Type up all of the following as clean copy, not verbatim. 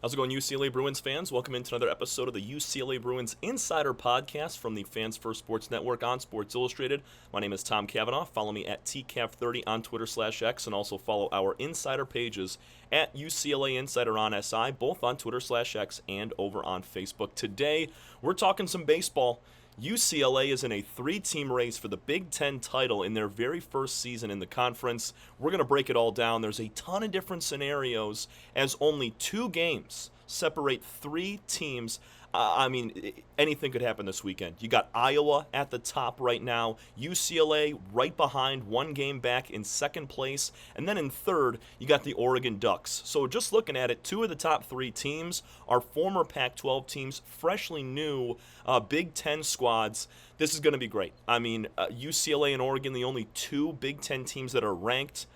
How's it going, UCLA Bruins fans? Welcome into another episode of the UCLA Bruins Insider Podcast from the Fans First Sports Network on Sports Illustrated. My name is Tom Cavanaugh. Follow me at TCAV30 on Twitter/X, and also follow our insider pages at UCLA Insider on SI, both on Twitter/X and over on Facebook. Today, we're talking some baseball. UCLA is in a three-team race for the Big Ten title in their very first season in the conference. We're going to break it all down. There's a ton of different scenarios as only two games separate three teams. Anything could happen this weekend. You got Iowa at the top right now, UCLA right behind, one game back in second place, and then in third, you got the Oregon Ducks. So just looking at it, two of the top three teams are former Pac-12 teams, freshly new Big Ten squads. This is going to be great. UCLA and Oregon, the only two Big Ten teams that are ranked.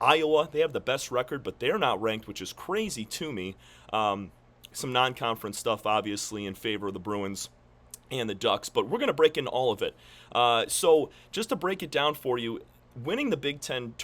Iowa, they have the best record, but they're not ranked, which is crazy to me. Some non-conference stuff, obviously, in favor of the Bruins and the Ducks, but we're going to break into all of it. So just to break it down for you, winning the Big Ten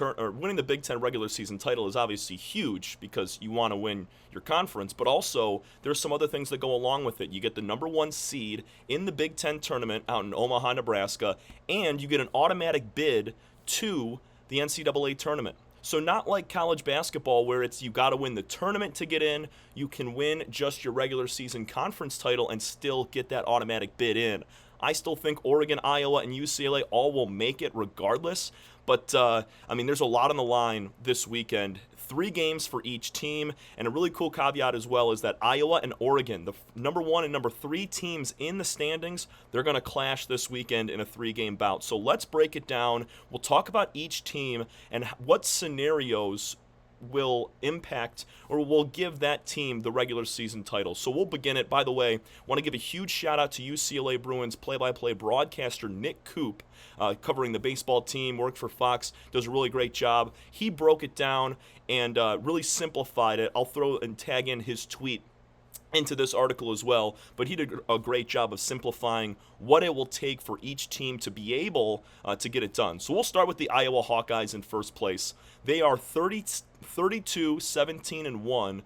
regular season title is obviously huge because you want to win your conference, but also there's some other things that go along with it. You get the number one seed in the Big Ten tournament out in Omaha, Nebraska, and you get an automatic bid to the NCAA tournament. So not like college basketball where it's you got to win the tournament to get in. You can win just your regular season conference title and still get that automatic bid in. I still think Oregon, Iowa, and UCLA all will make it regardless. But, there's a lot on the line this weekend. 3 games for each team. And a really cool caveat as well is that Iowa and Oregon, the number 1 and number 3 teams in the standings, they're going to clash this weekend in a 3-game bout. So let's break it down. We'll talk about each team and what scenarios will impact or will give that team the regular season title. So we'll begin it. By the way, want to give a huge shout out to UCLA Bruins play-by-play broadcaster Nick Coop, covering the baseball team, worked for Fox, does a really great job. He broke it down and really simplified it. I'll throw and tag in his tweet into this article as well, but he did a great job of simplifying what it will take for each team to be able to get it done. So we'll start with the Iowa Hawkeyes in first place. They are 32-17-1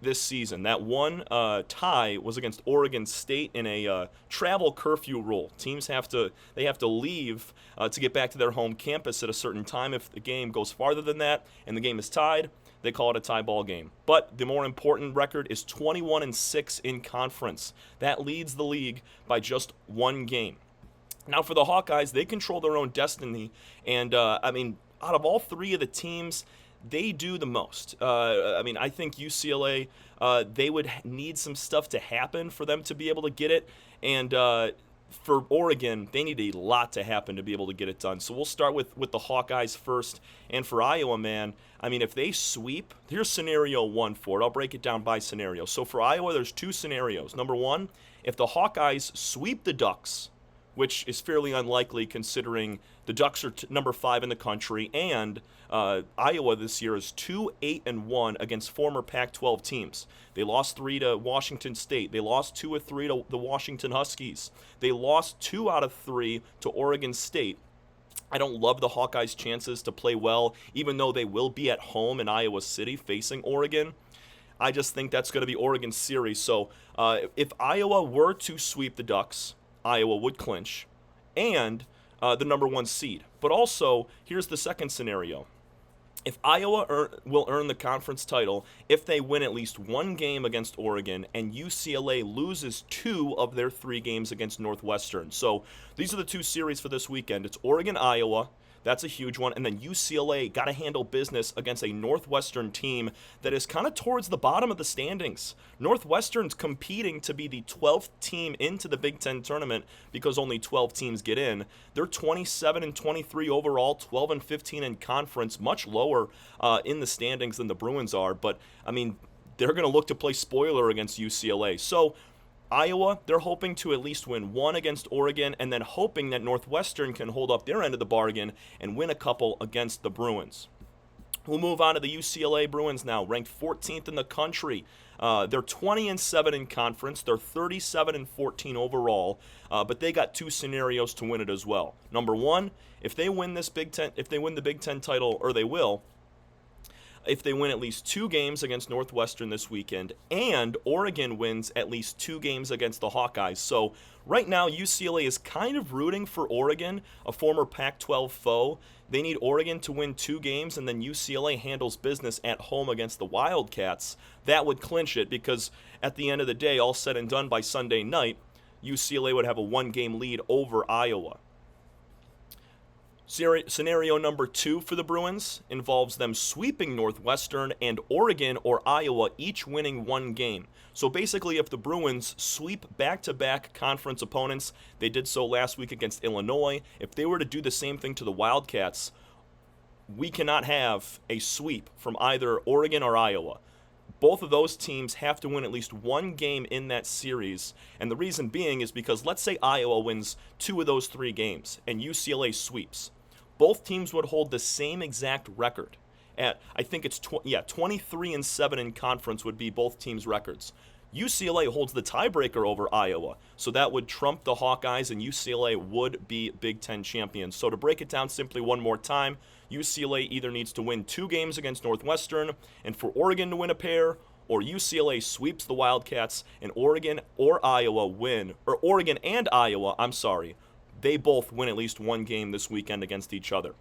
this season. That one tie was against Oregon State in a travel curfew rule. Teams have to leave to get back to their home campus at a certain time. If the game goes farther than that and the game is tied, they call it a tie ball game. But the more important record is 21-6 in conference. That leads the league by just one game. Now for the Hawkeyes, they control their own destiny, and out of all three of the teams, they do the most. I think UCLA, they would need some stuff to happen for them to be able to get it, and for Oregon, they need a lot to happen to be able to get it done. So we'll start with the Hawkeyes first. And for Iowa, man, if they sweep, here's scenario 1 for it. I'll break it down by scenario. So for Iowa, there's 2 scenarios. Number 1, if the Hawkeyes sweep the Ducks, which is fairly unlikely considering the Ducks are number 5 in the country, and Iowa this year is 2-8-1 against former Pac-12 teams. They lost 3 to Washington State. They lost 2 of 3 to the Washington Huskies. They lost 2 out of 3 to Oregon State. I don't love the Hawkeyes' chances to play well, even though they will be at home in Iowa City facing Oregon. I just think that's going to be Oregon's series. So if Iowa were to sweep the Ducks, Iowa would clinch, and the number 1 seed. But also, here's the second scenario. If Iowa will earn the conference title if they win at least 1 game against Oregon and UCLA loses 2 of their 3 games against Northwestern. So these are the 2 series for this weekend. It's Oregon-Iowa. That's a huge one. And then UCLA got to handle business against a Northwestern team that is kind of towards the bottom of the standings. Northwestern's competing to be the 12th team into the Big Ten tournament because only 12 teams get in. They're 27-23 overall, 12-15 in conference, much lower in the standings than the Bruins are. But, they're going to look to play spoiler against UCLA. So Iowa, they're hoping to at least win 1 against Oregon and then hoping that Northwestern can hold up their end of the bargain and win a couple against the Bruins. We'll move on to the UCLA Bruins now, ranked 14th in the country. They're 20-7 in conference. They're 37-14 overall, but they got 2 scenarios to win it as well. Number 1, if they win the Big Ten title, or they will, if they win at least 2 games against Northwestern this weekend, and Oregon wins at least 2 games against the Hawkeyes. So right now, UCLA is kind of rooting for Oregon, a former Pac-12 foe. They need Oregon to win 2 games, and then UCLA handles business at home against the Wildcats. That would clinch it, because at the end of the day, all said and done by Sunday night, UCLA would have a 1-game lead over Iowa. Scenario number 2 for the Bruins involves them sweeping Northwestern and Oregon or Iowa, each winning 1 game. So basically, if the Bruins sweep back-to-back conference opponents, they did so last week against Illinois, if they were to do the same thing to the Wildcats, we cannot have a sweep from either Oregon or Iowa. Both of those teams have to win at least 1 game in that series, and the reason being is because let's say Iowa wins 2 of those 3 games and UCLA sweeps. Both teams would hold the same exact record. At I think it's 23-7 in conference would be both teams' records. UCLA holds the tiebreaker over Iowa, so that would trump the Hawkeyes, and UCLA would be Big Ten champions. So to break it down simply one more time, UCLA either needs to win 2 games against Northwestern, and for Oregon to win a pair, or UCLA sweeps the Wildcats, and Oregon or Iowa win, or Oregon and Iowa, they both win at least 1 game this weekend against each other.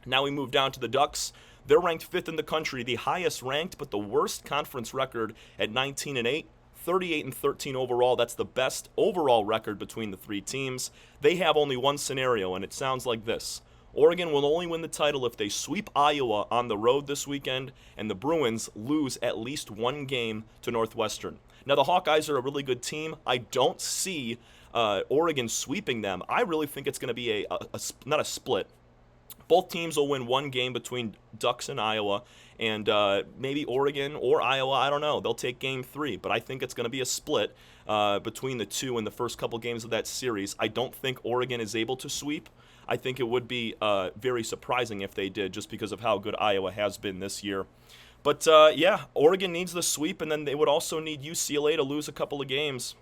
Now we move down to the Ducks. They're ranked 5th in the country, the highest ranked, but the worst conference record at 19-8. 38-13 overall. That's the best overall record between the 3 teams. They have only one scenario, and it sounds like this. Oregon will only win the title if they sweep Iowa on the road this weekend, and the Bruins lose at least 1 game to Northwestern. Now, the Hawkeyes are a really good team. I don't see Oregon sweeping them. I really think it's going to be not a split. Both teams will win 1 game between Ducks and Iowa, and maybe Oregon or Iowa, I don't know. They'll take game 3, but I think it's going to be a split between the 2 in the first couple games of that series. I don't think Oregon is able to sweep. I think it would be very surprising if they did, just because of how good Iowa has been this year. But yeah, Oregon needs the sweep, and then they would also need UCLA to lose a couple of games.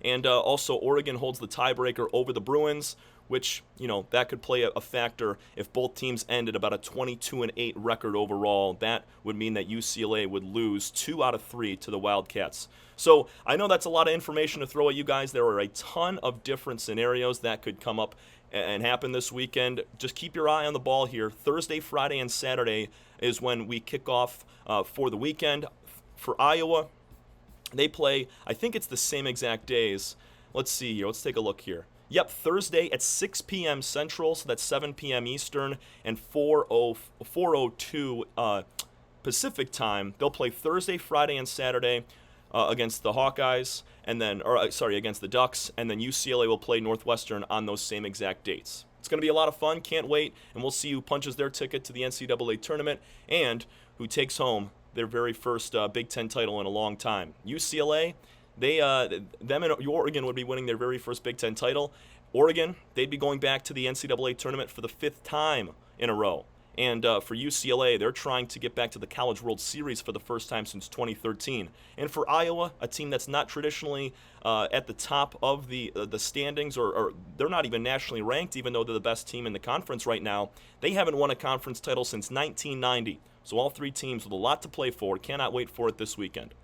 And also, Oregon holds the tiebreaker over the Bruins, which, that could play a factor if both teams end at about a 22-8 record overall. That would mean that UCLA would lose 2 out of 3 to the Wildcats. So I know that's a lot of information to throw at you guys. There are a ton of different scenarios that could come up and happen this weekend. Just keep your eye on the ball here. Thursday, Friday, and Saturday is when we kick off for the weekend. For Iowa, they play, I think it's the same exact days. Let's see here. Let's take a look here. Yep, Thursday at 6 p.m. Central, so that's 7 p.m. Eastern, and 4:02 Pacific time. They'll play Thursday, Friday, and Saturday against the Hawkeyes, against the Ducks, and then UCLA will play Northwestern on those same exact dates. It's going to be a lot of fun. Can't wait, and we'll see who punches their ticket to the NCAA tournament and who takes home their very first Big Ten title in a long time. UCLA, them and Oregon would be winning their very first Big Ten title. Oregon, they'd be going back to the NCAA tournament for the 5th time in a row. And for UCLA, they're trying to get back to the College World Series for the first time since 2013. And for Iowa, a team that's not traditionally at the top of the standings, or they're not even nationally ranked, even though they're the best team in the conference right now, they haven't won a conference title since 1990. So all 3 teams with a lot to play for. Cannot wait for it this weekend.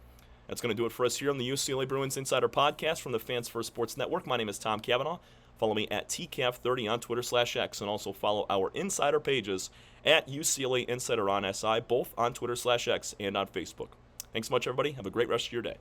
That's going to do it for us here on the UCLA Bruins Insider Podcast from the Fans First Sports Network. My name is Tom Cavanaugh. Follow me at TCAV30 on Twitter/X, and also follow our insider pages at UCLA Insider on SI, both on Twitter/X and on Facebook. Thanks so much, everybody. Have a great rest of your day.